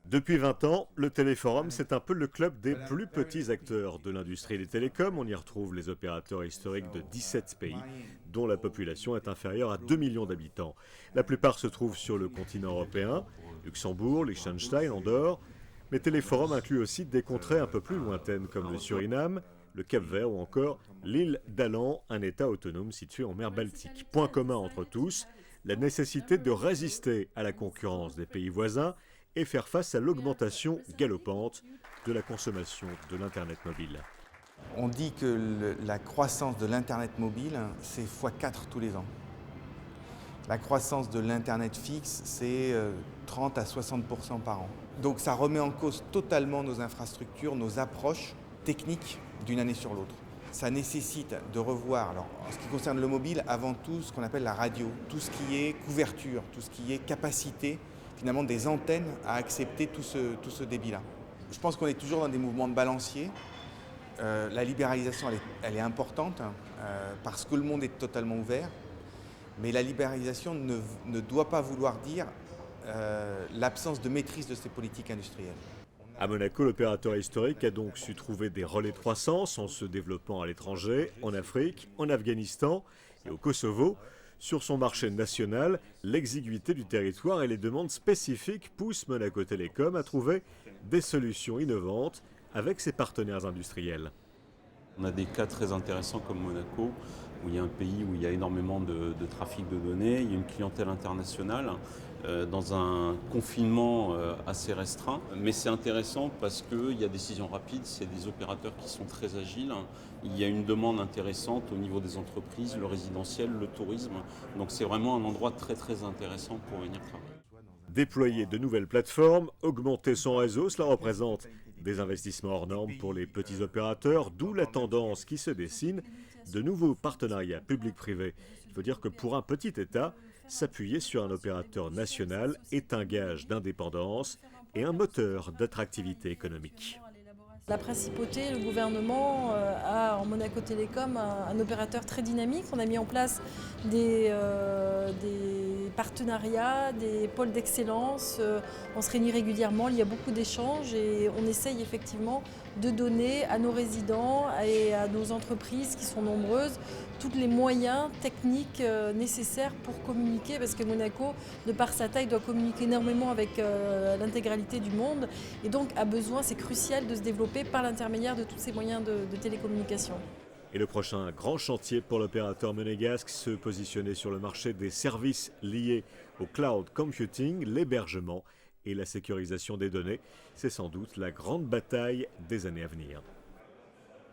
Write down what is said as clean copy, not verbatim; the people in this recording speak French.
Depuis 20 ans, le Téléforum, c'est un peu le club des plus petits acteurs de l'industrie des télécoms. On y retrouve les opérateurs historiques de 17 pays, dont la population est inférieure à 2 millions d'habitants. La plupart se trouvent sur le continent européen, Luxembourg, Liechtenstein, Andorre. Mais Téléforum inclut aussi des contrées un peu plus lointaines, comme le Suriname, le Cap-Vert ou encore l'île d'Alan, un État autonome situé en mer Baltique. Point commun entre tous, la nécessité de résister à la concurrence des pays voisins et faire face à l'augmentation galopante de la consommation de l'Internet mobile. On dit que la croissance de l'Internet mobile, c'est x4 tous les ans. La croissance de l'Internet fixe, c'est 30 à 60% par an. Donc ça remet en cause totalement nos infrastructures, nos approches techniques d'une année sur l'autre. Ça nécessite de revoir, alors, en ce qui concerne le mobile, avant tout ce qu'on appelle la radio, tout ce qui est couverture, tout ce qui est capacité finalement des antennes à accepter tout ce débit-là. Je pense qu'on est toujours dans des mouvements de balancier. La libéralisation, elle est importante parce que le monde est totalement ouvert. Mais la libéralisation ne doit pas vouloir dire l'absence de maîtrise de ces politiques industrielles. À Monaco, l'opérateur historique a donc su trouver des relais de croissance en se développant à l'étranger, en Afrique, en Afghanistan et au Kosovo. Sur son marché national, l'exiguïté du territoire et les demandes spécifiques poussent Monaco Télécom à trouver des solutions innovantes avec ses partenaires industriels. On a des cas très intéressants comme Monaco, où il y a un pays où il y a énormément de trafic de données, il y a une clientèle internationale, dans un confinement assez restreint. Mais c'est intéressant parce qu'il y a des décisions rapides, c'est des opérateurs qui sont très agiles. Il y a une demande intéressante au niveau des entreprises, le résidentiel, le tourisme. Donc c'est vraiment un endroit très très intéressant pour venir travailler. Déployer de nouvelles plateformes, augmenter son réseau, cela représente des investissements hors normes pour les petits opérateurs, d'où la tendance qui se dessine de nouveaux partenariats publics-privés. Il faut dire que pour un petit État, s'appuyer sur un opérateur national est un gage d'indépendance et un moteur d'attractivité économique. La principauté, le gouvernement a en Monaco Télécom un opérateur très dynamique. On a mis en place des partenariats, des pôles d'excellence. On se réunit régulièrement, il y a beaucoup d'échanges et on essaye effectivement de donner à nos résidents et à nos entreprises qui sont nombreuses tous les moyens techniques nécessaires pour communiquer, parce que Monaco, de par sa taille, doit communiquer énormément avec l'intégralité du monde et donc a besoin, c'est crucial, de se développer par l'intermédiaire de tous ces moyens de télécommunication. Et le prochain grand chantier pour l'opérateur monégasque, se positionner sur le marché des services liés au cloud computing, l'hébergement et la sécurisation des données. C'est sans doute la grande bataille des années à venir.